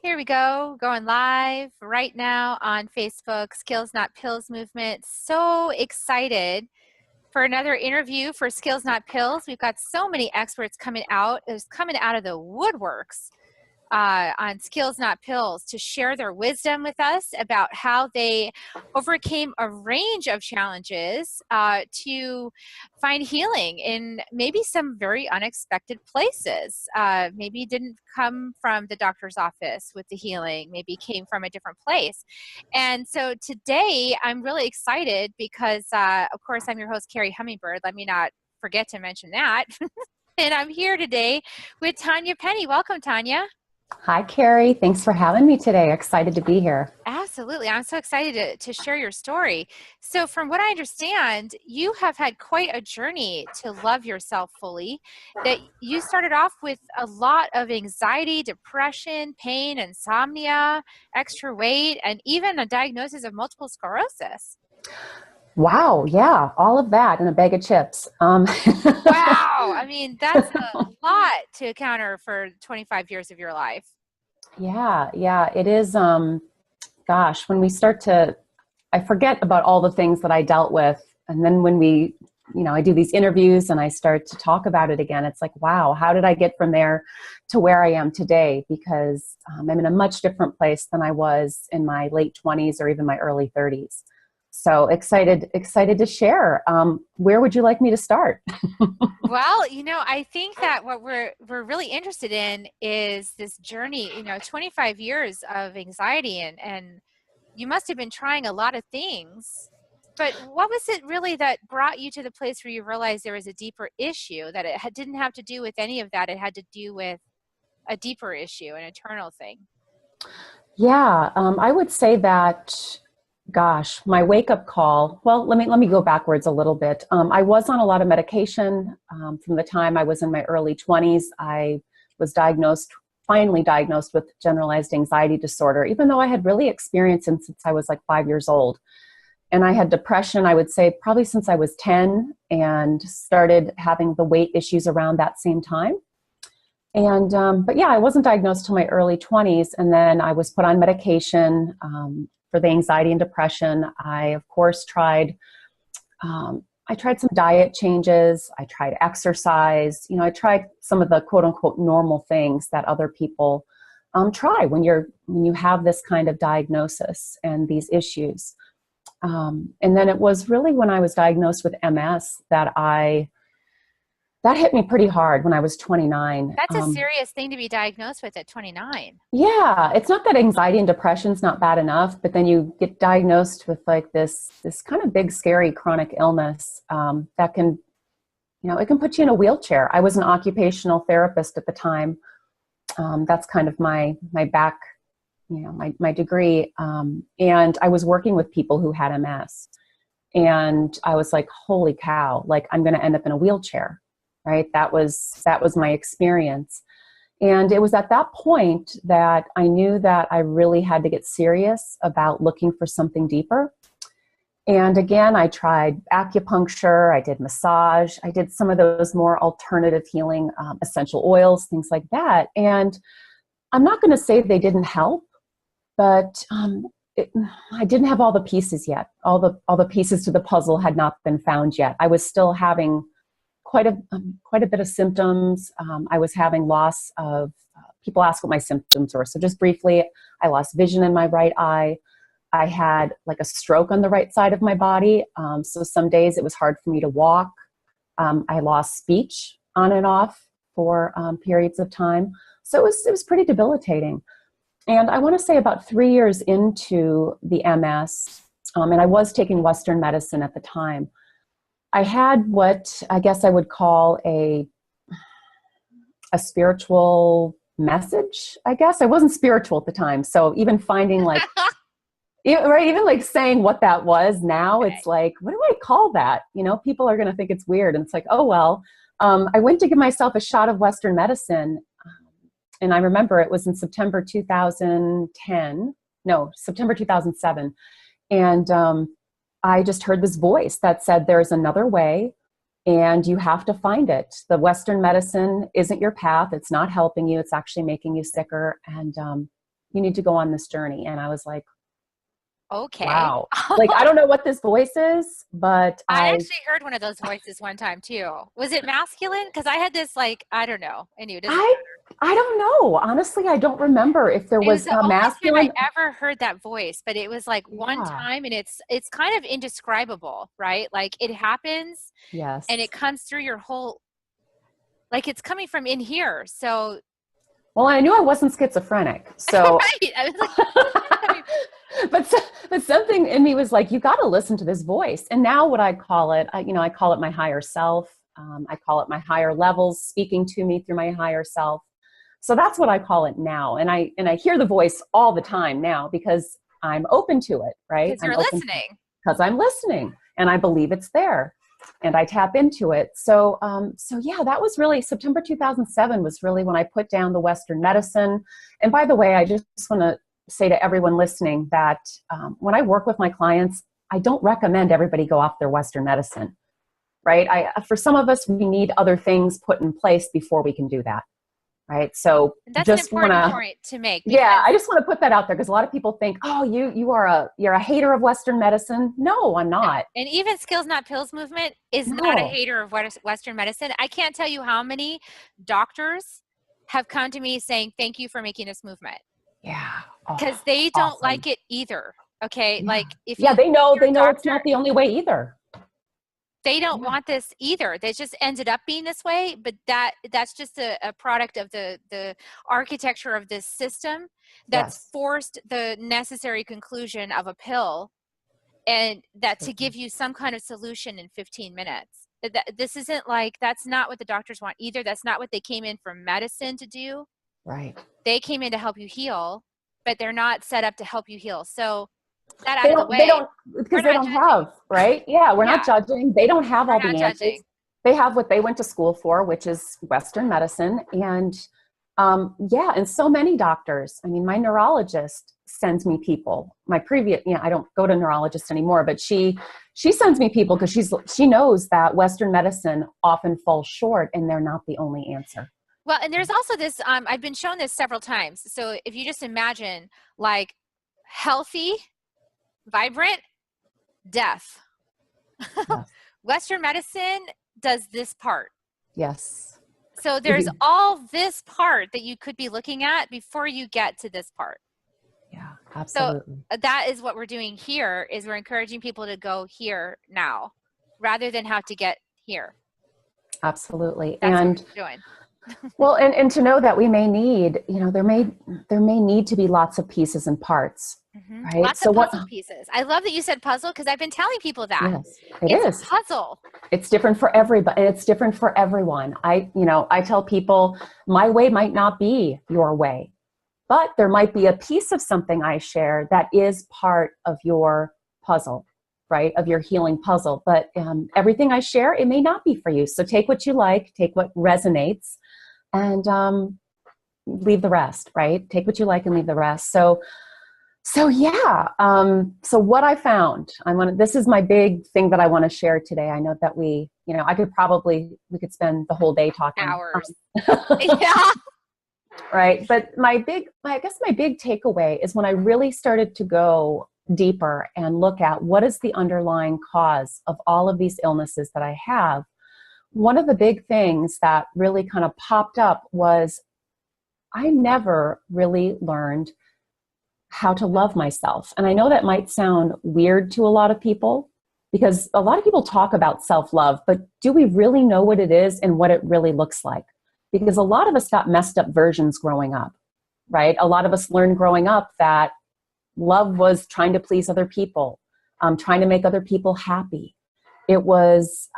Here we go, going live right now on Facebook, Skills Not Pills movement. So excited for another interview for Skills Not Pills. We've got so many experts coming out. It's coming out of the woodworks on Skills Not Pills to share their wisdom with us about how they overcame a range of challenges to find healing in maybe some very unexpected places. Maybe didn't come from the doctor's office with the healing, maybe came from a different place. And so today I'm really excited because, of course, I'm your host, Carrie Hummingbird. Let me not forget to mention that. And I'm here today with Tanya Penny. Welcome, Tanya. Hi, Carrie. Thanks for having me today. Excited to be here. Absolutely. I'm so excited to share your story. So, from what I understand, you have had quite a journey to love yourself fully. That you started off with a lot of anxiety, depression, pain, insomnia, extra weight, and even a diagnosis of multiple sclerosis. Wow. Yeah. All of that in a bag of chips. Wow. I mean, that's a lot to counter for 25 years of your life. Yeah. Yeah. It is. Gosh, when we start to, I forget about all the things that I dealt with. And then when I do these interviews and I start to talk about it again, it's like, wow, how did I get from there to where I am today? Because I'm in a much different place than I was in my late 20s or even my early 30s. So excited to share. Where would you like me to start? Well, I think that what we're really interested in is this journey, 25 years of anxiety and you must have been trying a lot of things. But what was it really that brought you to the place where you realized there was a deeper issue, that it didn't have to do with any of that, it had to do with a deeper issue, an eternal thing? Yeah, I would say that, gosh, my wake up call. Well, let me go backwards a little bit. I was on a lot of medication from the time I was in my early 20s. I was finally diagnosed with generalized anxiety disorder, even though I had really experienced it since I was like 5 years old. And I had depression, I would say, probably since I was 10, and started having the weight issues around that same time. And, but yeah, I wasn't diagnosed till my early 20s. And then I was put on medication for the anxiety and depression. I, of course, I tried some diet changes. I tried exercise. I tried some of the quote unquote normal things that other people try when you have this kind of diagnosis and these issues. And then it was really when I was diagnosed with MS that hit me pretty hard when I was 29. That's a serious thing to be diagnosed with at 29. Yeah, it's not that anxiety and depression's not bad enough, but then you get diagnosed with like this kind of big, scary chronic illness that can, it can put you in a wheelchair. I was an occupational therapist at the time. That's kind of my back, my degree. And I was working with people who had MS. And I was like, holy cow, like I'm going to end up in a wheelchair. Right? That was my experience. And it was at that point that I knew that I really had to get serious about looking for something deeper. And again, I tried acupuncture, I did massage, I did some of those more alternative healing, essential oils, things like that. And I'm not going to say they didn't help, but I didn't have all the pieces yet. All the pieces to the puzzle had not been found yet. I was still having quite a bit of symptoms. I was having loss of, people ask what my symptoms were. So just briefly, I lost vision in my right eye. I had like a stroke on the right side of my body. So some days it was hard for me to walk. I lost speech on and off for periods of time. So it was pretty debilitating. And I want to say about 3 years into the MS, and I was taking Western medicine at the time, I had what I guess I would call a spiritual message, I guess. I wasn't spiritual at the time. So even finding like, even like saying what that was now, Okay. it's like, what do I call that? People are going to think it's weird. And it's like, oh, well, I went to give myself a shot of Western medicine. And I remember it was in September 2007. And I just heard this voice that said, there's another way and you have to find it. The Western medicine isn't your path. It's not helping you. It's actually making you sicker. And you need to go on this journey. And I was like, Okay. wow. Like, I don't know what this voice is, but I actually heard one of those voices one time too. Was it masculine? Because I had this, like, I don't know. Anyway, it doesn't matter. I don't know. Honestly, I don't remember if there It was was the a only time I masculine. ever heard that voice, but it was like one Yeah. time, and it's kind of indescribable, right? Like it happens and Yes. it comes through your whole, like it's coming from in here. So Well, I knew I wasn't schizophrenic. So, right. I was like, but something in me was like, you got to listen to this voice. And now what I call it, I call it my higher self. I call it my higher levels speaking to me through my higher self. So that's what I call it now. And I hear the voice all the time now because I'm open to it, right? because you're listening. Because I'm listening and I believe it's there and I tap into it. So, yeah, that was really September 2007 was really when I put down the Western medicine. And by the way, I just want to say to everyone listening that when I work with my clients, I don't recommend everybody go off their Western medicine, right? For some of us, we need other things put in place before we can do that. Right. So That's just an important point to make. Yeah, I just want to put that out there because a lot of people think, oh, you're a hater of Western medicine. No, I'm not. And even Skills Not Pills movement is not a hater of Western medicine. I can't tell you how many doctors have come to me saying, thank you for making this movement. Yeah. Because they don't like it either. Okay. Yeah. Like if they know doctor, it's not the only way either. They don't want this either. They just ended up being this way, but that's just a product of the architecture of this system that's forced the necessary conclusion of a pill, and that to give you some kind of solution in 15 minutes. This isn't like, that's not what the doctors want either. That's not what they came in from medicine to do. Right. They came in to help you heal, but they're not set up to help you heal. So that out of the way. They don't, because they don't have, right? Yeah, we're not judging. They don't have all the answers. They have what they went to school for, which is Western medicine. And and so many doctors. I mean, my neurologist sends me people. My previous, I don't go to neurologists anymore, but she sends me people because she knows that Western medicine often falls short and they're not the only answer. Well, and there's also this, I've been shown this several times. So if you just imagine like healthy, vibrant, deaf. Yes. Western medicine does this part. Yes. So there's all this part that you could be looking at before you get to this part. Yeah, absolutely. So that is what we're doing here, is we're encouraging people to go here now rather than have to get here. Absolutely. That's what we're doing. Well, and to know that we may need, there may need to be lots of pieces and parts, right? Lots of puzzle pieces. I love that you said puzzle because I've been telling people that. Yes, it's a puzzle. It's different for everybody. It's different for everyone. I tell people my way might not be your way, but there might be a piece of something I share that is part of your puzzle, right? Of your healing puzzle. But everything I share, it may not be for you. So take what you like, take what resonates, and leave the rest, right? Take what you like and leave the rest. So yeah. So what I found, this is my big thing that I want to share today. I know that we could spend the whole day talking. Hours. Yeah. Right. But I guess my big takeaway is when I really started to go deeper and look at what is the underlying cause of all of these illnesses that I have. One of the big things that really kind of popped up was I never really learned how to love myself. And I know that might sound weird to a lot of people because a lot of people talk about self-love, but do we really know what it is and what it really looks like? Because a lot of us got messed up versions growing up, right? A lot of us learned growing up that love was trying to please other people, trying to make other people happy. It was,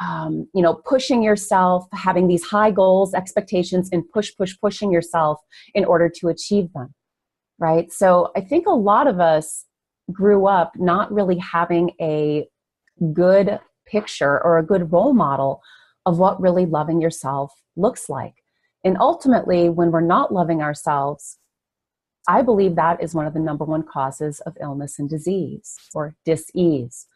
pushing yourself, having these high goals, expectations, and pushing yourself in order to achieve them, right? So I think a lot of us grew up not really having a good picture or a good role model of what really loving yourself looks like. And ultimately, when we're not loving ourselves, I believe that is one of the number one causes of illness and disease or dis-ease.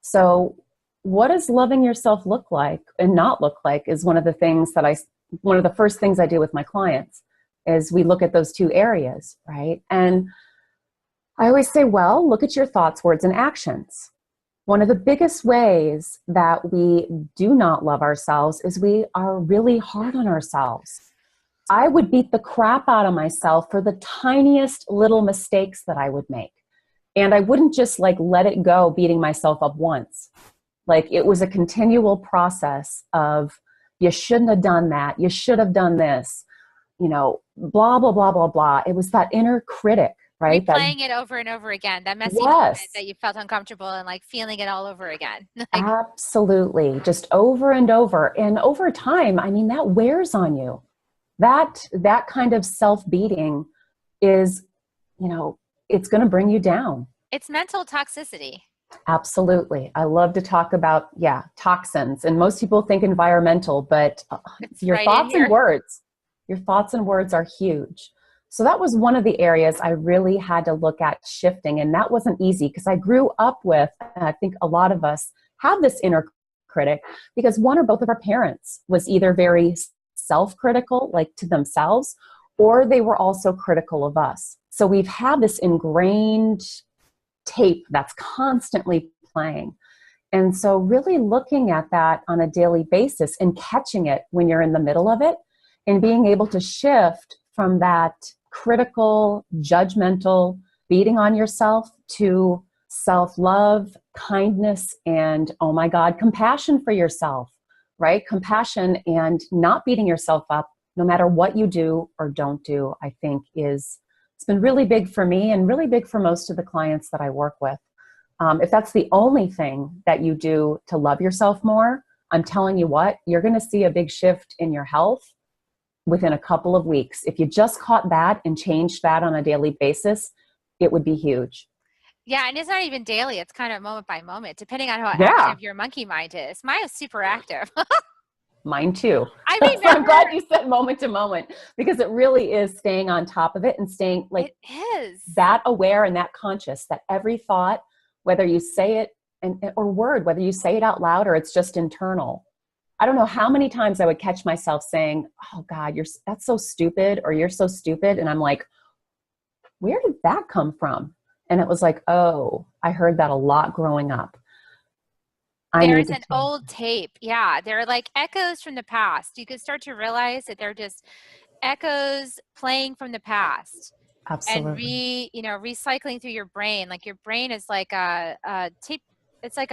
So what does loving yourself look like and not look like is one of the first things I do with my clients as we look at those two areas, right? And I always say, well, look at your thoughts, words, and actions. One of the biggest ways that we do not love ourselves is we are really hard on ourselves. I would beat the crap out of myself for the tiniest little mistakes that I would make. And I wouldn't just like let it go beating myself up once. Like it was a continual process of, you shouldn't have done that. You should have done this, blah, blah, blah, blah, blah. It was that inner critic, right? Replaying it over and over again, that messy Yes. moment that you felt uncomfortable and like feeling it all over again. Absolutely. Just over and over. And over time, I mean, that wears on you. That kind of self-beating is, it's going to bring you down. It's mental toxicity. Absolutely. I love to talk about, toxins. And most people think environmental, but your thoughts and words are huge. So that was one of the areas I really had to look at shifting. And that wasn't easy because I grew up with, and I think a lot of us have this inner critic because one or both of our parents was either very self-critical, like to themselves, or they were also critical of us. So we've had this ingrained tape that's constantly playing. And so really looking at that on a daily basis and catching it when you're in the middle of it and being able to shift from that critical, judgmental, beating on yourself to self-love, kindness, and, oh my God, compassion for yourself, right? Compassion and not beating yourself up no matter what you do or don't do, I think it's been really big for me and really big for most of the clients that I work with. If that's the only thing that you do to love yourself more, I'm telling you what, you're going to see a big shift in your health within a couple of weeks. If you just caught that and changed that on a daily basis, it would be huge. Yeah, and it's not even daily. It's kind of moment by moment, depending on how active your monkey mind is. Mine is super active. Mine too. I remember. So I'm glad you said moment to moment because it really is staying on top of it and staying like it is that aware and that conscious that every thought, whether you say it or word, whether you say it out loud or it's just internal. I don't know how many times I would catch myself saying, oh God, that's so stupid, or you're so stupid. And I'm like, where did that come from? And it was like, oh, I heard that a lot growing up. There's an old tape. Yeah. They're like echoes from the past. You could start to realize that they're just echoes playing from the past. Absolutely. And recycling through your brain. Like your brain is like a tape. It's like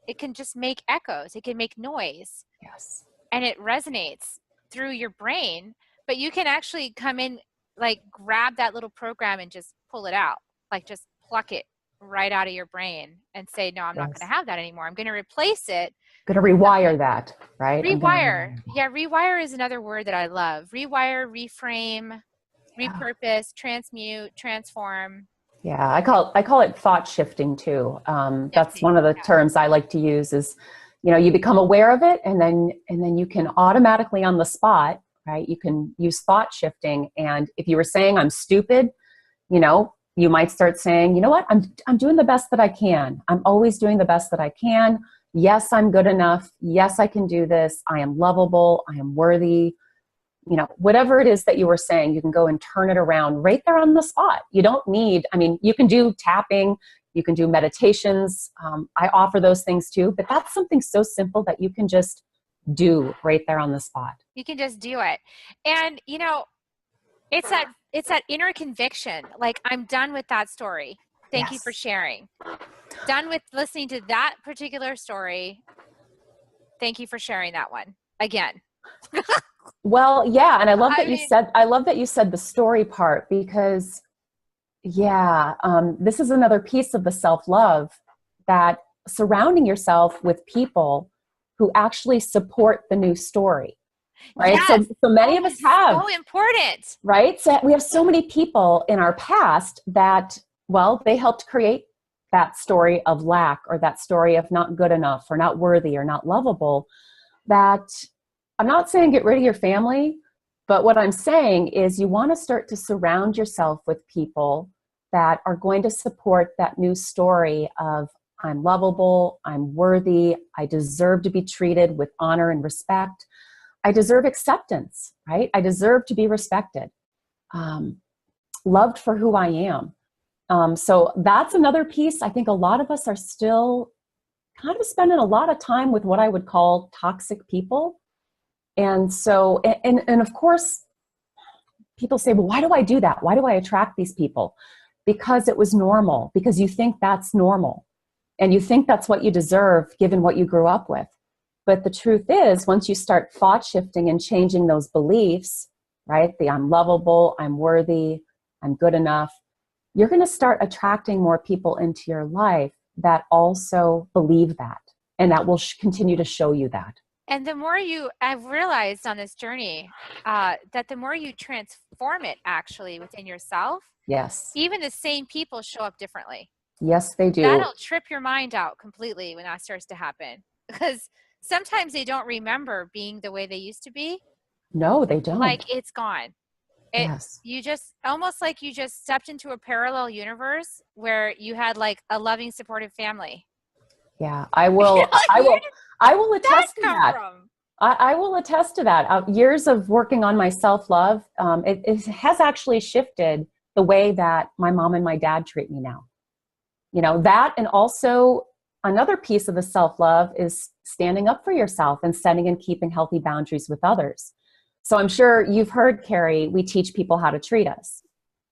it can just make echoes. It can make noise. Yes. And it resonates through your brain, but you can actually come in, like grab that little program and just pull it out, like just pluck it right out of your brain and say, no, I'm not going to have that anymore. I'm going to replace it. Going to rewire that, right? Rewire. Yeah. Rewire is another word that I love. Rewire, reframe, repurpose, transmute, transform. Yeah. I call it thought shifting too. That's one of the terms I like to use is, you become aware of it and then you can automatically on the spot, right? You can use thought shifting. And if you were saying I'm stupid, you might start saying, you know what, I'm doing the best that I can. I'm always doing the best that I can. Yes, I'm good enough. Yes, I can do this. I am lovable. I am worthy. Whatever it is that you were saying, you can go and turn it around right there on the spot. You don't need, you can do tapping, you can do meditations. I offer those things too, but that's something so simple that you can just do right there on the spot. You can just do it. And, it's that inner conviction. Like, I'm done with that story. Thank you for sharing. Done with listening to that particular story. Thank you for sharing that one again. Well, yeah. And I love that you said the story part because this is another piece of the self-love, that surrounding yourself with people who actually support the new story. Right. Yes. So many of us have. So important. Right. So we have so many people in our past that, they helped create that story of lack or that story of not good enough or not worthy or not lovable. That I'm not saying get rid of your family, but what I'm saying is you want to start to surround yourself with people that are going to support that new story of I'm lovable, I'm worthy, I deserve to be treated with honor and respect. I deserve acceptance, right? I deserve to be respected. um, loved for who I am. So that's another piece. I think a lot of us are still kind of spending a lot of time with what I would call toxic people. And so, and of course, people say, well, why do I do that? Why do I attract these people? Because it was normal, because you think that's normal. And you think that's what you deserve given what you grew up with. But the truth is, once you start thought shifting and changing those beliefs, right? The I'm lovable, I'm worthy, I'm good enough, you're going to start attracting more people into your life that also believe that. And that will continue to show you that. And the more I've realized on this journey, that the more you transform it actually within yourself, yes, even the same people show up differently. Yes, they do. That'll trip your mind out completely when that starts to happen, because sometimes they don't remember being the way they used to be. No, they don't. Like it's gone. Yes. You just almost like you just stepped into a parallel universe where you had like a loving, supportive family. Yeah, I will. I will attest to that. From? I will attest to that. Years of working on my self-love, it has actually shifted the way that my mom and my dad treat me now. You know, that, and also another piece of the self-love is standing up for yourself and setting and keeping healthy boundaries with others. So I'm sure you've heard, Carrie, we teach people how to treat us,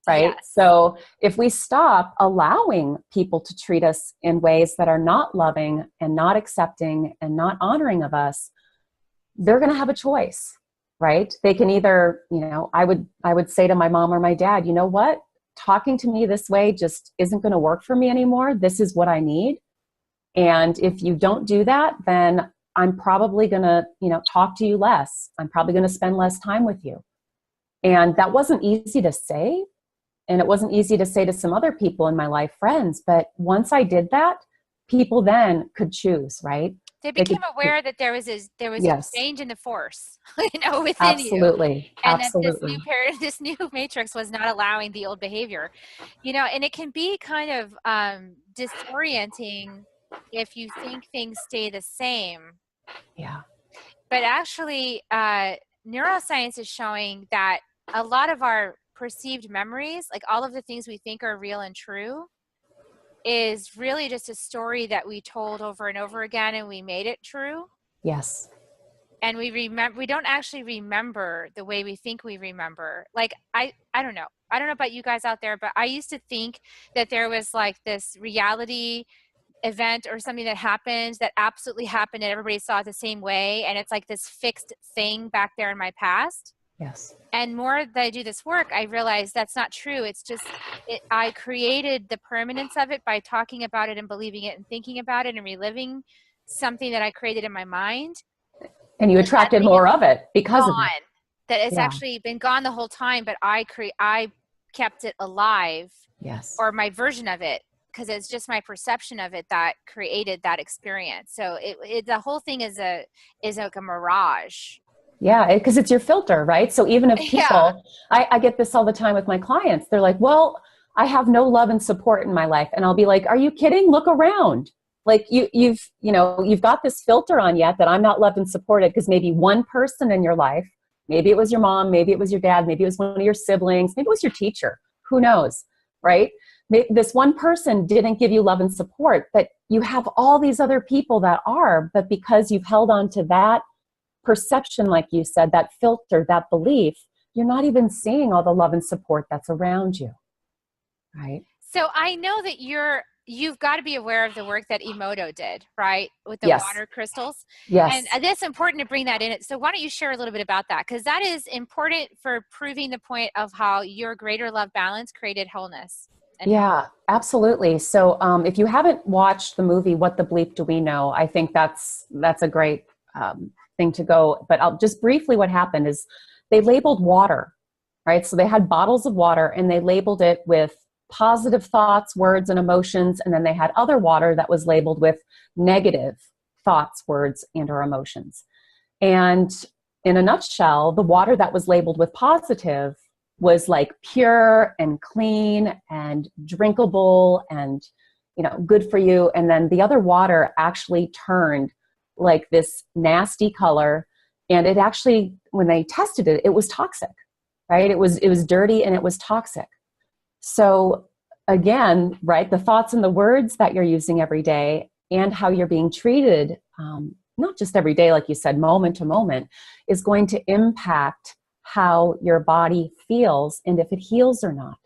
right? Yes. So if we stop allowing people to treat us in ways that are not loving and not accepting and not honoring of us, they're going to have a choice, right? They can either, you know, I would say to my mom or my dad, you know what? Talking to me this way just isn't going to work for me anymore. This is what I need. And if you don't do that, then I'm probably going to, you know, talk to you less. I'm probably going to spend less time with you. And that wasn't easy to say. And it wasn't easy to say to some other people in my life, friends. But once I did that, people then could choose, right? They became aware that there was yes. a change in the force, you know, within Absolutely. you. And Absolutely. that this new matrix was not allowing the old behavior, you know, and it can be kind of disorienting if you think things stay the same. Yeah. But actually, neuroscience is showing that a lot of our perceived memories, like all of the things we think are real and true, is really just a story that we told over and over again, and we made it true. Yes. And we don't actually remember the way we think we remember. Like, I don't know about you guys out there, but I used to think that there was like this reality event or something that happened that absolutely happened and everybody saw it the same way. And it's like this fixed thing back there in my past. Yes. And more that I do this work, I realize that's not true. It's just, I created the permanence of it by talking about it and believing it and thinking about it and reliving something that I created in my mind. And you attracted more of it because of it. That it's actually been gone the whole time, but I kept it alive. Yes. Or my version of it, because it's just my perception of it that created that experience. So the whole thing is like a mirage. Yeah, because it's your filter, right? So even if people, I get this all the time with my clients. They're like, well, I have no love and support in my life. And I'll be like, are you kidding? Look around. Like you've got this filter on yet that I'm not loved and supported because maybe one person in your life, maybe it was your mom, maybe it was your dad, maybe it was one of your siblings, maybe it was your teacher, who knows, right? This one person didn't give you love and support, but you have all these other people that are, but because you've held on to that perception, like you said, that filter, that belief, you're not even seeing all the love and support that's around you, right? So I know that you've got to be aware of the work that Emoto did, right? With the water crystals. Yes. And that's important to bring that in. So why don't you share a little bit about that? Because that is important for proving the point of how your greater love balance created wholeness. Yeah, absolutely. So if you haven't watched the movie, What the Bleep Do We Know? I think that's a great thing to go. But I'll just briefly, what happened is they labeled water, right? So they had bottles of water and they labeled it with positive thoughts, words, and emotions. And then they had other water that was labeled with negative thoughts, words, and or emotions. And in a nutshell, the water that was labeled with positive was like pure and clean and drinkable and, you know, good for you. And then the other water actually turned like this nasty color. And it actually, when they tested it, it was toxic, right? It was dirty and it was toxic. So again, right, the thoughts and the words that you're using every day and how you're being treated, not just every day, like you said, moment to moment, is going to impact how your body feels and if it heals or not.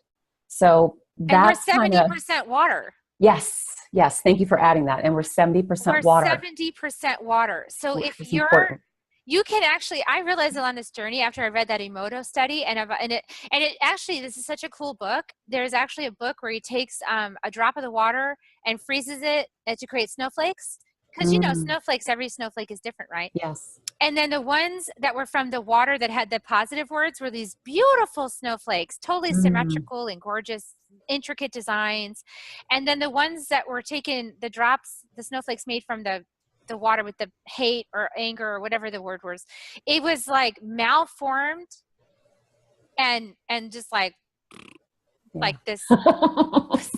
So And we're that's kind of, 70% water. yes, yes. Thank you for adding that. And we're 70% We're water, 70% water. So which if is important. you can actually, I realized along this journey after I read that Emoto study, and it actually, this is such a cool book. There's actually a book where he takes a drop of the water and freezes it to create snowflakes. Because snowflakes, every snowflake is different, right? Yes. And then the ones that were from the water that had the positive words were these beautiful snowflakes, totally symmetrical and gorgeous, intricate designs. And then the ones that were taken, the drops, the snowflakes made from the water with the hate or anger or whatever the word was, it was like malformed and just like this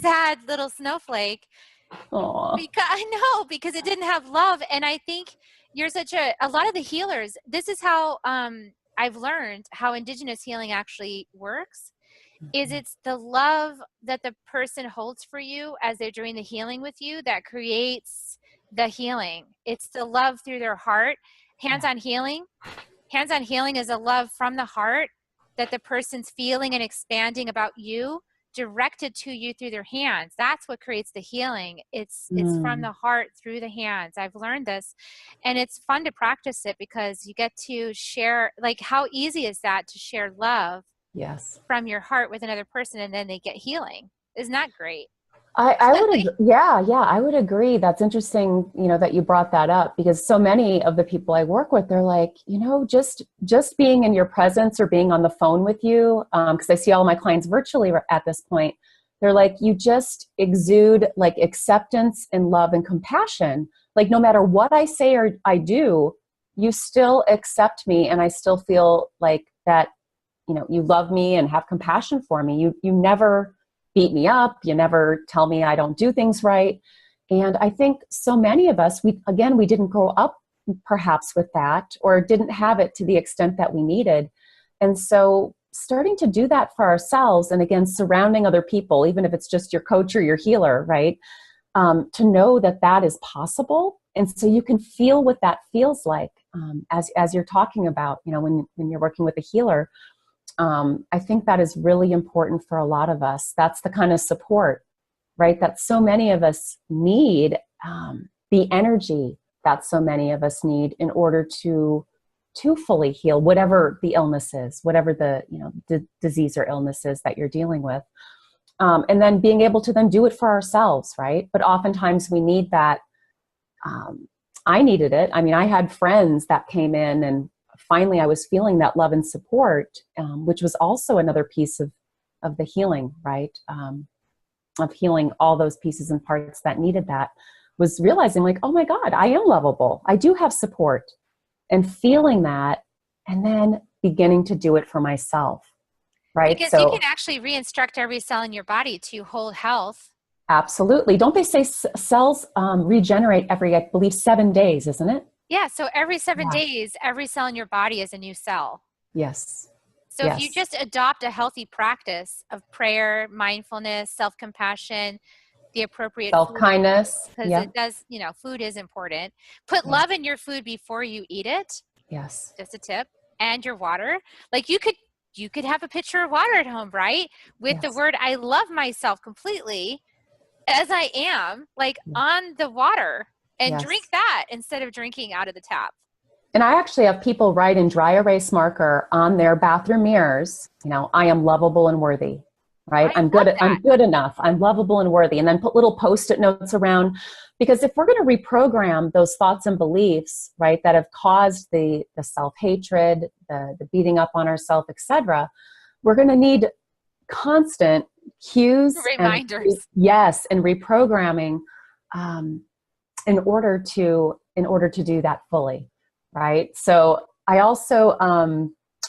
sad little snowflake. Because I know, because it didn't have love. And I think you're such a lot of the healers, this is how I've learned how indigenous healing actually works, is it's the love that the person holds for you as they're doing the healing with you that creates the healing. It's the love through their heart. Hands-on healing is a love from the heart that the person's feeling and expanding about you, directed to you through their hands. That's what creates the healing. It's from the heart through the hands. I've learned this, and it's fun to practice it because you get to share, like, how easy is that to share love from your heart with another person, and then they get healing. Isn't that great? I would, I would agree. That's interesting, that you brought that up, because so many of the people I work with, they're like, just being in your presence or being on the phone with you, because I see all my clients virtually at this point, they're like, you just exude like acceptance and love and compassion. Like no matter what I say or I do, you still accept me, and I still feel like that, you love me and have compassion for me. You never beat me up. You never tell me I don't do things right. And I think so many of us, we didn't grow up perhaps with that, or didn't have it to the extent that we needed. And so starting to do that for ourselves, and again, surrounding other people, even if it's just your coach or your healer, right? To know that that is possible. And so you can feel what that feels like as you're talking about, when you're working with a healer. I think that is really important for a lot of us. That's the kind of support, right, that so many of us need, the energy that so many of us need in order to fully heal whatever the illness is, whatever the disease or illness is that you're dealing with. And then being able to then do it for ourselves, right? But oftentimes we need that. I needed it. I mean, I had friends that came in, and finally I was feeling that love and support, which was also another piece of the healing, right? Of healing all those pieces and parts that needed that, was realizing like, oh my God, I am lovable. I do have support, and feeling that, and then beginning to do it for myself, right? Because so you can actually re-instruct every cell in your body to hold health. Absolutely. Don't they say cells regenerate every, I believe, 7 days, isn't it? Yeah, so every 7 days, every cell in your body is a new cell. Yes. So if you just adopt a healthy practice of prayer, mindfulness, self-compassion, the appropriate self-kindness, because it does, food is important. Put love in your food before you eat it. Yes. Just a tip. And your water. Like you could have a pitcher of water at home, right? With the word, I love myself completely as I am, like on the water. And drink that instead of drinking out of the tap. And I actually have people write in dry erase marker on their bathroom mirrors, I am lovable and worthy, right? I'm good enough. I'm lovable and worthy. And then put little Post-it notes around, because if we're going to reprogram those thoughts and beliefs, right, that have caused the self-hatred, the beating up on ourselves, etc., we're going to need constant cues, reminders. And reprogramming, in order to do that fully, right? So I also,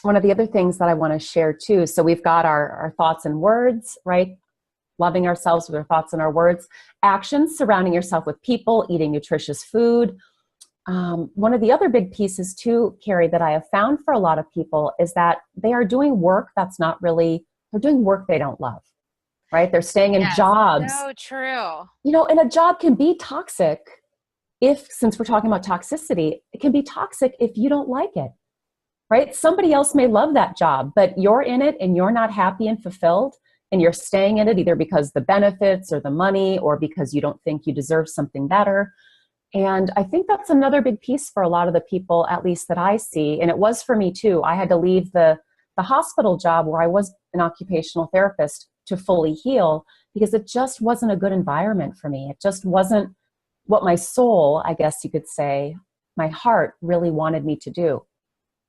one of the other things that I want to share too, so we've got our thoughts and words, right? Loving ourselves with our thoughts and our words. Actions, surrounding yourself with people, eating nutritious food, One of the other big pieces too, Carrie, that I have found for a lot of people is that they are doing work that's not really, they're doing work they don't love, right? They're staying in Yes, jobs, so true. and a job can be toxic since we're talking about toxicity, it can be toxic if you don't like it, right? Somebody else may love that job, but you're in it and you're not happy and fulfilled, and you're staying in it either because the benefits or the money or because you don't think you deserve something better. And I think that's another big piece for a lot of the people, at least that I see. And it was for me too. I had to leave the hospital job where I was an occupational therapist to fully heal because it just wasn't a good environment for me. It just wasn't what my soul, I guess you could say, my heart really wanted me to do.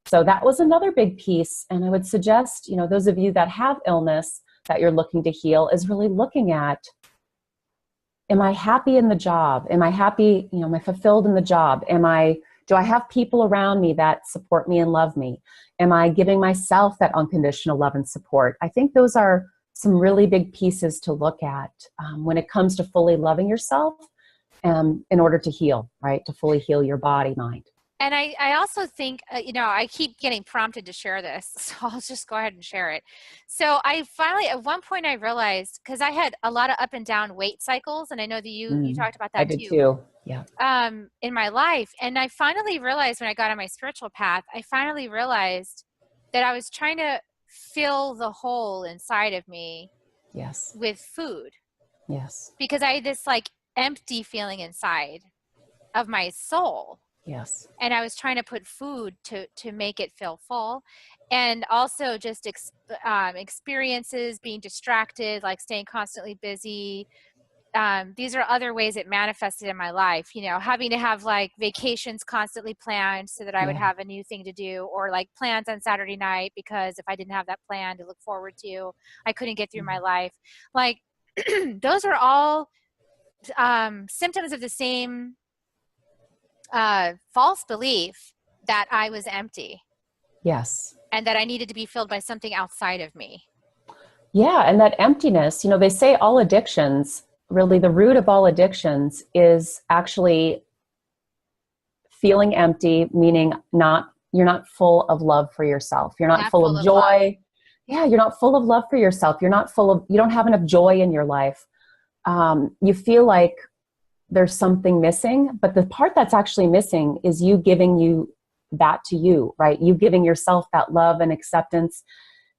So that was another big piece. And I would suggest, those of you that have illness that you're looking to heal is really looking at, am I happy in the job? Am I happy? Am I fulfilled in the job? Do I have people around me that support me and love me? Am I giving myself that unconditional love and support? I think those are some really big pieces to look at when it comes to fully loving yourself in order to heal, right? To fully heal your body, mind. And I also think, I keep getting prompted to share this, so I'll just go ahead and share it. So I finally, at one point I realized, because I had a lot of up and down weight cycles, and I know that you talked about that I did too. Yeah. In my life. And I finally realized when I got on my spiritual path, I finally realized that I was trying to fill the hole inside of me Yes. with food. Yes. Because I had this empty feeling inside of my soul. Yes. And I was trying to put food to make it feel full. And also just experiences, being distracted, staying constantly busy. These are other ways it manifested in my life, having to have vacations constantly planned so that I would have a new thing to do, or plans on Saturday night, because if I didn't have that plan to look forward to, I couldn't get through my life. Those are all symptoms of the same false belief that I was empty. Yes. And that I needed to be filled by something outside of me. Yeah. And that emptiness, they say all addictions, really the root of all addictions is actually feeling empty, meaning you're not full of love for yourself. You're not full of joy. Yeah. You're not full of love for yourself. You don't have enough joy in your life. You feel like there's something missing, but the part that's actually missing is you giving that to you, right? You giving yourself that love and acceptance.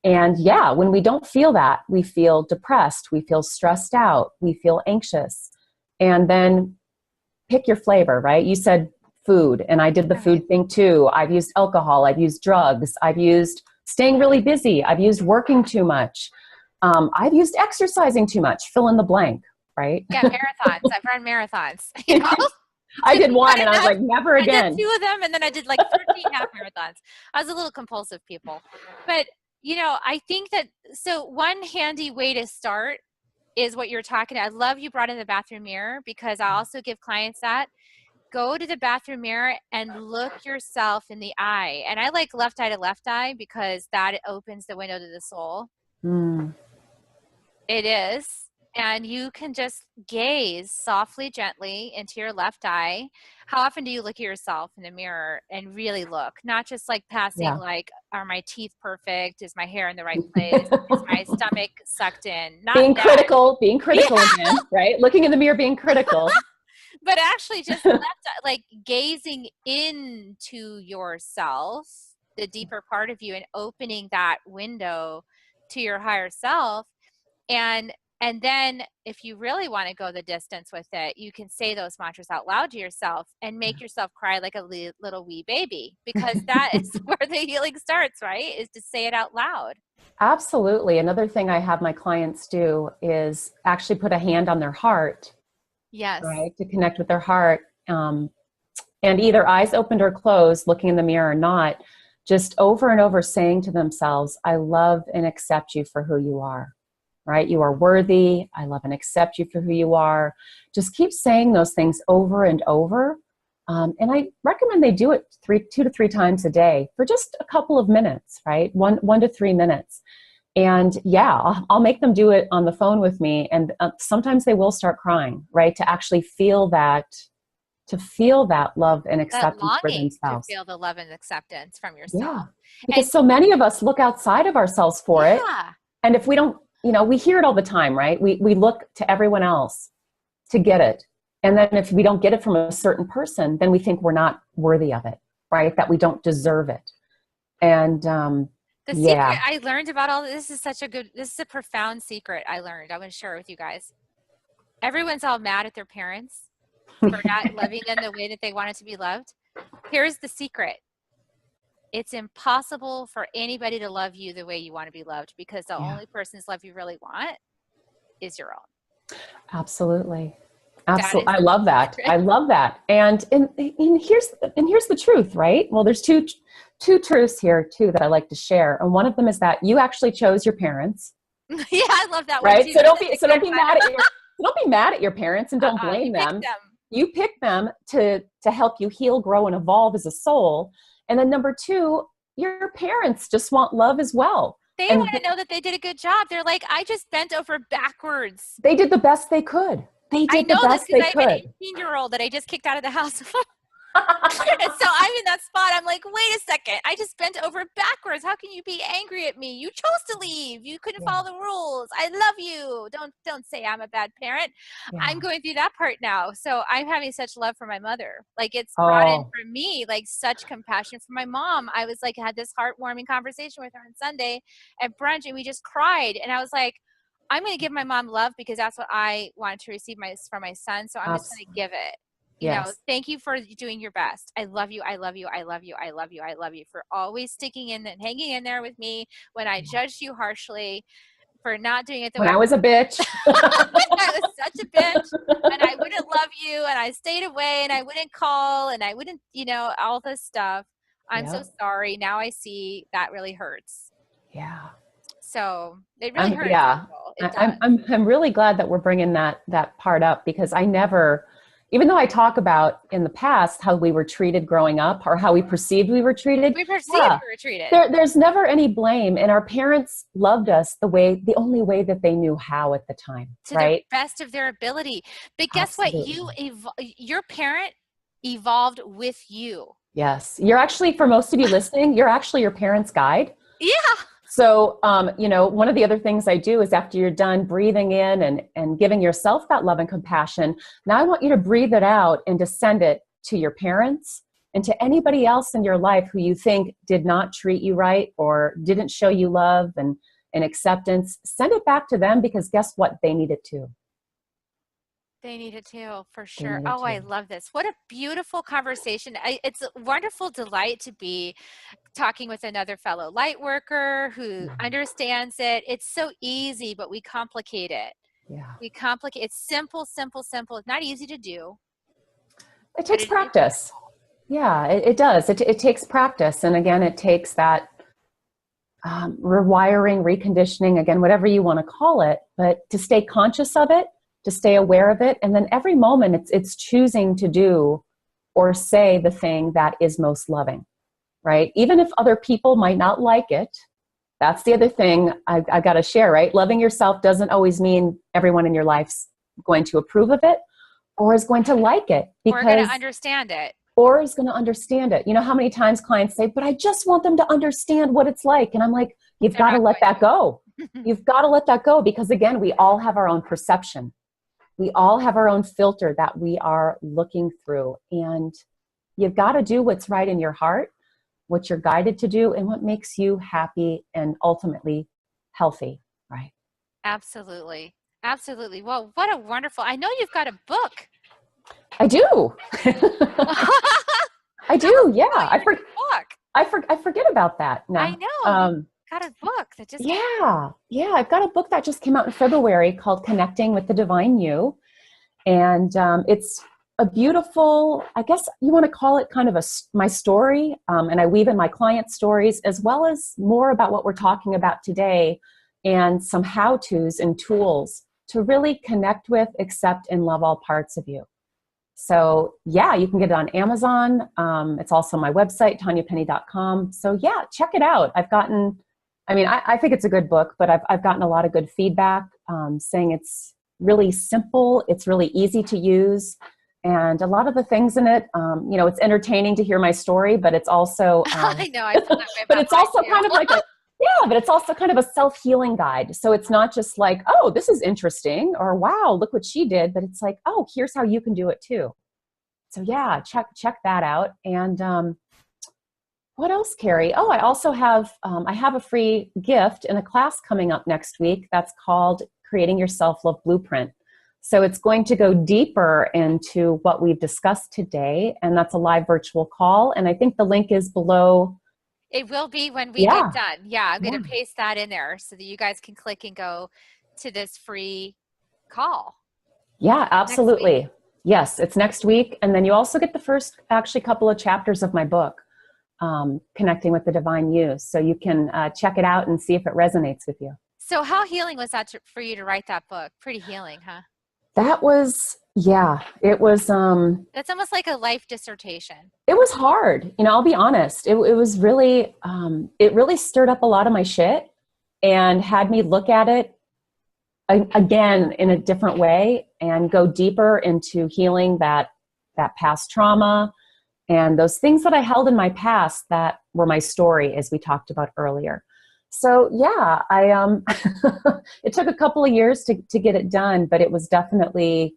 And yeah, when we don't feel that, we feel depressed, we feel stressed out, we feel anxious. And then pick your flavor, right? You said food, and I did the food thing too. I've used alcohol, I've used drugs, I've used staying really busy, I've used working too much. I've used exercising too much, fill in the blank. Right? Yeah, marathons. I've run marathons. I did one and I was like, never again. I did 2 of them, and then I did 13 half marathons. I was a little compulsive, people. But, I think that, so one handy way to start is what you're talking about. I love you brought in the bathroom mirror, because I also give clients that. Go to the bathroom mirror and look yourself in the eye. And I like left eye to left eye because that opens the window to the soul. It is. And you can just gaze softly, gently into your left eye. How often do you look at yourself in the mirror and really look? Not just passing, are my teeth perfect? Is my hair in the right place? Is my stomach sucked in? Not being critical yeah. Again, right? Looking in the mirror, being critical. But actually just left eye, gazing into yourself, the deeper part of you, and opening that window to your higher self. And then if you really want to go the distance with it, you can say those mantras out loud to yourself and make yourself cry like a little wee baby, because that is where the healing starts, right? Is to say it out loud. Absolutely. Another thing I have my clients do is actually put a hand on their heart. Yes. Right. To connect with their heart. And either eyes opened or closed, looking in the mirror or not, just over and over saying to themselves, I love and accept you for who you are. Right? You are worthy. I love and accept you for who you are. Just keep saying those things over and over. And I recommend they do it 2 to 3 times a day for just a couple of minutes, right? 1 to 3 minutes. And yeah, I'll make them do it on the phone with me. And sometimes they will start crying, right? To actually feel that to feel that love and That acceptance for longing to themselves. feel the love and acceptance from Yeah. yourself. And Because so many of us look outside of ourselves for it. yeah, And if we don't, we hear it all the time, right? We look to everyone else to get it. And then if we don't get it from a certain person, then we think we're not worthy of it, right? That we don't deserve it. And the secret yeah. I learned about all this is this is a profound secret I learned. I want to share it with you guys. Everyone's all mad at their parents for not loving them the way that they wanted to be loved. Here's the secret. It's impossible for anybody to love you the way you want to be loved, because the only person's love you really want is your own. Absolutely. That is Absolutely. I the love that. secret. I love that. And here's the truth, right? Well, there's two truths here too that I like to share. And one of them is that you actually chose your parents. Yeah, I love that one Right? too. So don't be mad at your parents, and don't blame You picked them. them. You pick them to help you heal, grow, and evolve as a soul. And then number two, your parents just want love as well. They And want to know that they did a good job. They're like, I just bent over backwards. they did the best they could. They I did the know this best because they I have an could. 18-year-old that I just kicked out of the house. And so I'm in that spot. I'm like, wait a second. I just bent over backwards. How can you be angry at me? You chose to leave. You couldn't follow the rules. I love you. Don't say I'm a bad parent. Yeah. I'm going through that part now. So I'm having such love for my mother. Like, it's brought in for me, like, such compassion for my mom. I was like, had this heartwarming conversation with her on Sunday at brunch, and we just cried. And I was like, I'm going to give my mom love because that's what I wanted to receive from my son. So I'm just going to give it. You know, thank you for doing your best. I love you. I love you. I love you. I love you. I love you for always sticking in and hanging in there with me when I judged you harshly, for not doing it the way I was a bitch. I was such a bitch, and I wouldn't love you, and I stayed away, and I wouldn't call, and I wouldn't, all this stuff. I'm so sorry. Now I see that really hurts. Yeah. So it really hurts. Yeah. I'm really glad that we're bringing that part up, because I never, even though I talk about in the past how we were treated growing up, or how we perceived we were treated. We perceived we were treated. There's never any blame, and our parents loved us the only way that they knew how at the time, to right? the best of their ability. But guess what? Your parent evolved with you. Yes. You're actually, for most of you listening, you're actually your parents' guide. Yeah. So, one of the other things I do is, after you're done breathing in and giving yourself that love and compassion, now I want you to breathe it out and to send it to your parents and to anybody else in your life who you think did not treat you right or didn't show you love and acceptance. Send it back to them, because guess what? They need it too. They need it too, for sure. Oh, I love this. What a beautiful conversation. It's a wonderful delight to be talking with another fellow light worker who understands it. It's so easy, but we complicate it. Yeah. It's simple, simple, simple. It's not easy to do. It takes practice. Yeah, it does. It takes practice. And again, it takes that rewiring, reconditioning, again, whatever you want to call it, but to stay conscious of it, to stay aware of it. And then every moment it's choosing to do or say the thing that is most loving, right? Even if other people might not like it. That's the other thing I got to share, right? Loving yourself doesn't always mean everyone in your life's going to approve of it or is going to like it. Or going to understand it. Or is going to understand it. You know how many times clients say, but I just want them to understand what it's like. And I'm like, you've got to let that go. You've got to let that go, because again, we all have our own perception. We all have our own filter that we are looking through. And you've got to do what's right in your heart, what you're guided to do, and what makes you happy and ultimately healthy, right? Absolutely. Absolutely. Well, what a wonderful, I know you've got a book. I do. I do. Yeah. I forget about that now. I know. Got a book that just I've got a book that just came out in February called Connecting with the Divine You. And it's a beautiful, I guess you want to call it kind of my story. And I weave in my client stories, as well as more about what we're talking about today, and some how-tos and tools to really connect with, accept, and love all parts of you. So yeah, you can get it on Amazon. It's also my website, tanyapenny.com. So yeah, check it out. I think it's a good book, but I've gotten a lot of good feedback saying it's really simple. It's really easy to use. And a lot of the things in it, it's entertaining to hear my story, but it's also, I know, I feel that way but about it's mine also too. kind of like yeah, but it's also kind of a self-healing guide. So it's not just like, oh, this is interesting, or wow, look what she did, but it's like, oh, here's how you can do it too. So yeah, check that out. And what else, Carrie? Oh, I also have I have a free gift in a class coming up next week that's called Creating Your Self-Love Blueprint. So it's going to go deeper into what we've discussed today, and that's a live virtual call. And I think the link is below. It will be when we get Yeah, done. Yeah, I'm going yeah, to paste that in there so that you guys can click and go to this free call yeah, next week. absolutely. Yes, it's next week, and then you also get the first actually couple of chapters of my book, Connecting with the Divine You. So you can check it out and see if it resonates with you. So how healing was that for you to write that book? Pretty healing, huh? That was, yeah, it was. That's almost like a life dissertation. It was hard. I'll be honest. It was really, it really stirred up a lot of my shit and had me look at it again in a different way and go deeper into healing that past trauma and those things that I held in my past that were my story, as we talked about earlier. So yeah, I it took a couple of years to get it done, but it was definitely,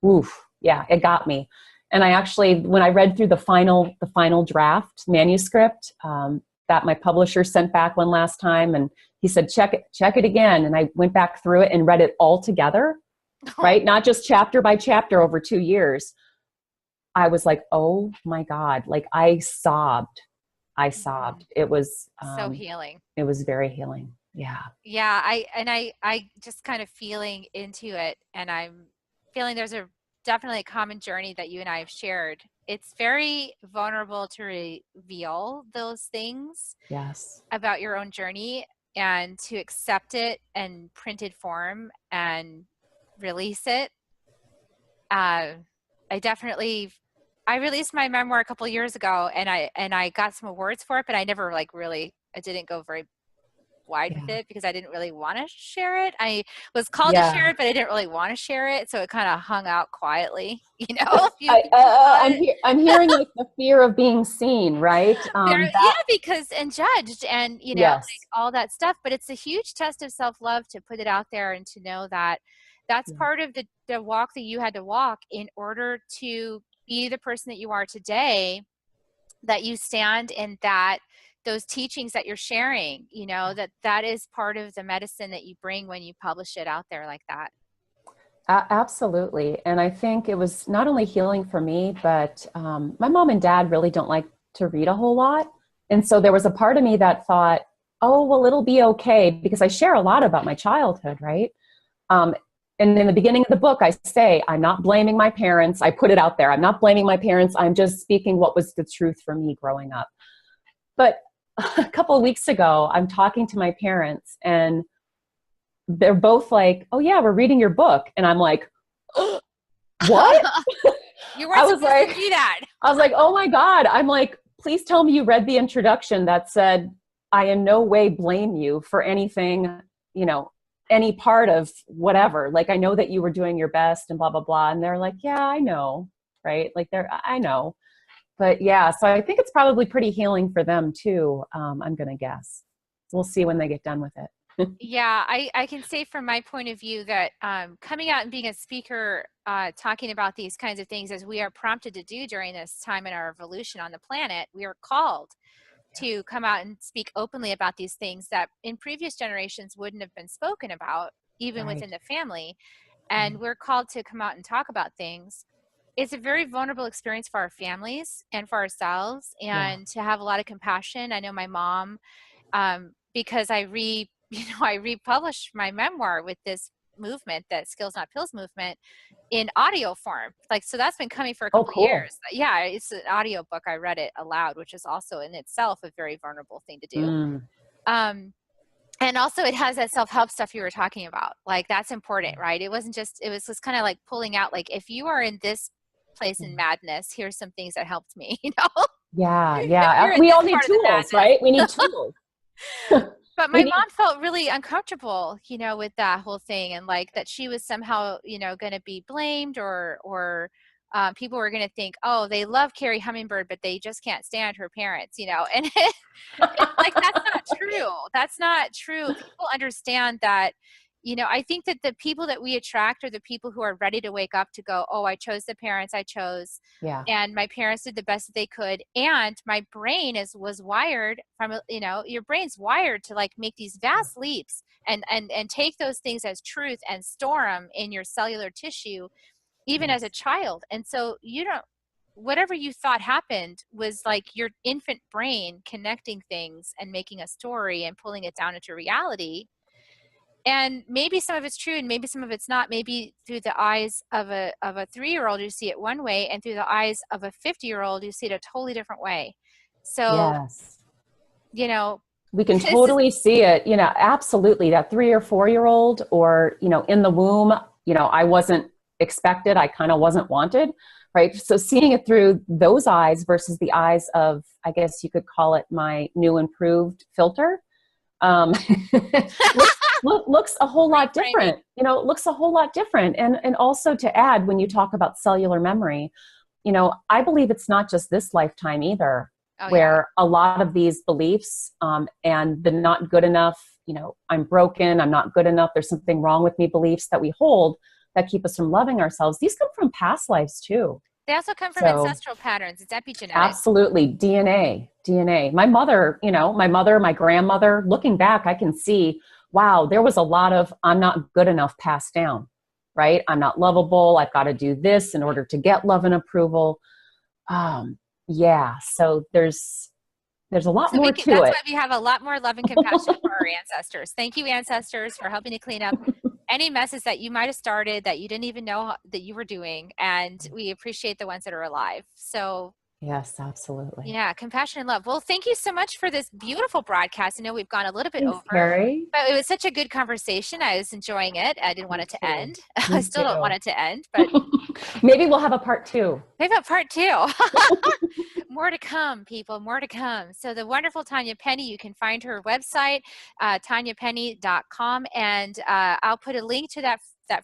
oof, yeah, it got me. And I actually, when I read through the final draft manuscript that my publisher sent back one last time, and he said, check it again. And I went back through it and read it all together, right? Not just chapter by chapter over 2 years. I was like, oh my God, like I sobbed. It was, So healing. it was very healing. Yeah. Yeah, I just kind of feeling into it, and I'm feeling there's definitely a common journey that you and I have shared. It's very vulnerable to reveal those things Yes. about your own journey and to accept it in printed form and release it. I released my memoir a couple years ago, and I got some awards for it, but I never I didn't go very wide with Yeah. it because I didn't really want to share it. I was called to Yeah. share it, but I didn't really want to share it, so it kind of hung out quietly. A few I, people got it. I'm hearing like the fear of being seen, right? Yeah, because and judged and like Yes. all that stuff. But it's a huge test of self-love to put it out there and to know that that's Yeah. part of the walk that you had to walk in order to be the person that you are today, that you stand in that those teachings that you're sharing, that is part of the medicine that you bring when you publish it out there like that. Absolutely. And I think it was not only healing for me, but my mom and dad really don't like to read a whole lot. And so there was a part of me that thought, oh, well, it'll be okay, because I share a lot about my childhood, right? And in the beginning of the book, I say, I'm not blaming my parents. I put it out there. I'm not blaming my parents. I'm just speaking what was the truth for me growing up. But a couple of weeks ago, I'm talking to my parents, and they're both like, oh yeah, we're reading your book. And I'm like, what? You weren't supposed to do that. I was like, oh my God. I'm like, please tell me you read the introduction that said, I in no way blame you for anything, any part of whatever. Like, I know that you were doing your best and blah, blah, blah. And they're like, yeah, I know. Right. Like I know. But yeah, so I think it's probably pretty healing for them too. I'm going to guess. We'll see when they get done with it. Yeah, I can say from my point of view that coming out and being a speaker, talking about these kinds of things, as we are prompted to do during this time in our evolution on the planet, we are called to come out and speak openly about these things that in previous generations wouldn't have been spoken about, even Right. within the family. And we're called to come out and talk about things. It's a very vulnerable experience for our families and for ourselves, and to have a lot of compassion. I know my mom, because I republished my memoir with this movement, that Skills Not Pills movement, in audio form. Like, so that's been coming for a couple of years. Yeah, it's an audio book. I read it aloud, which is also in itself a very vulnerable thing to do. And also it has that self-help stuff you were talking about. Like, that's important, right? It was just kind of like pulling out, like, if you are in this place in madness, here's some things that helped me, Yeah. We all need tools, right? We need tools. But We my need, mom felt really uncomfortable, with that whole thing, and like that she was somehow, going to be blamed, or people were going to think, oh, they love Carrie Hummingbird, but they just can't stand her parents, and it's like, that's not true. That's not true. People understand that, I think that the people that we attract are the people who are ready to wake up to go, oh, I chose the parents I chose. yeah, And my parents did the best that they could. And my brain was wired from, your brain's wired to like make these vast leaps and take those things as truth and store them in your cellular tissue, even as a yes, child. And so whatever you thought happened was like your infant brain connecting things and making a story and pulling it down into reality. And maybe some of it's true and maybe some of it's not. Maybe through the eyes of a 3-year-old you see it one way, and through the eyes of a 50-year-old you see it a totally different way. So, yes. you know We can this is totally see it, absolutely. That 3 or 4 year old, or, in the womb, I wasn't expected. I kind of wasn't wanted, right? So seeing it through those eyes versus the eyes of, I guess you could call it my new improved filter, um, looks a whole lot reframing. different. It looks a whole lot different. And also to add, when you talk about cellular memory, I believe it's not just this lifetime either, Oh yeah. where a lot of these beliefs and the not good enough, I'm broken, I'm not good enough, there's something wrong with me beliefs that we hold that keep us from loving ourselves. These come from past lives too. They also come from So ancestral patterns. It's epigenetic. absolutely, DNA. My mother, my grandmother, looking back, I can see, wow, there was a lot of I'm not good enough passed down, right? I'm not lovable. I've got to do this in order to get love and approval. Yeah, so there's a lot So more to that's it. why we have a lot more love and compassion for our ancestors. Thank you, ancestors, for helping to clean up any messes that you might have started that you didn't even know that you were doing. And we appreciate the ones that are alive. So Yes, absolutely. yeah, compassion and love. Well, thank you so much for this beautiful broadcast. I know we've gone a little bit Thanks, over, Carrie. but it was such a good conversation. I was enjoying it. I didn't want Me it to too. end. I Me still don't want too. it to end, but Maybe we'll have a part two. maybe a part two. More to come, people, more to come. So the wonderful Tanya Penny, you can find her website, tanyapenny.com, and I'll put a link to that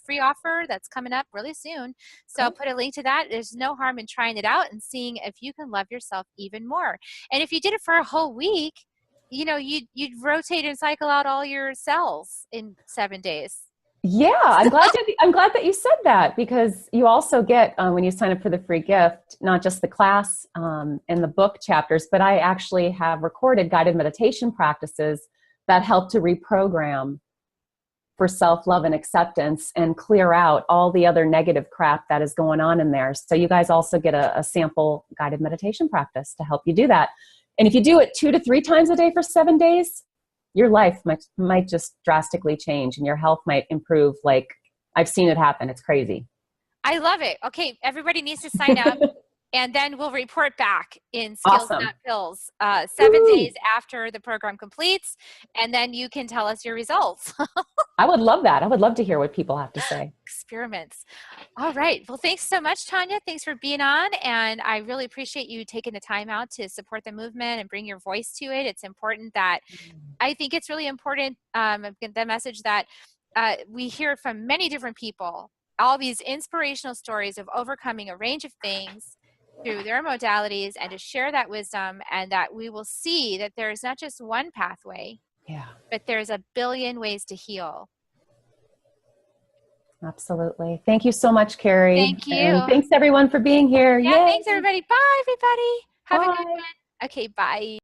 free offer that's coming up really soon. So I'll Great. put a link to that. There's no harm in trying it out and seeing if you can love yourself even more. And if you did it for a whole week, you'd rotate and cycle out all your cells in 7 days. Yeah, I'm glad that you said that, because you also get when you sign up for the free gift, not just the class and the book chapters, but I actually have recorded guided meditation practices that help to reprogram for self-love and acceptance and clear out all the other negative crap that is going on in there. So you guys also get a sample guided meditation practice to help you do that. And if you do it 2 to 3 times a day for 7 days, your life might just drastically change and your health might improve. Like, I've seen it happen. It's crazy. I love it. Okay, everybody needs to sign up. And then we'll report back in Skills Awesome. Not Pills 7 days Woo! after the program completes. And then you can tell us your results. I would love that. I would love to hear what people have to say. Experiments. All right. Well, thanks so much, Tanya. Thanks for being on. And I really appreciate you taking the time out to support the movement and bring your voice to it. It's important that, I think it's really important, the message that we hear from many different people, all these inspirational stories of overcoming a range of things through their modalities, and to share that wisdom, and that we will see that there is not just one pathway, Yeah, but there's a billion ways to heal. absolutely. Thank you so much, Carrie. Thank And you. thanks everyone for being here. Yeah, Yay. thanks everybody. Bye, everybody. Have a good Bye. one. Okay, bye.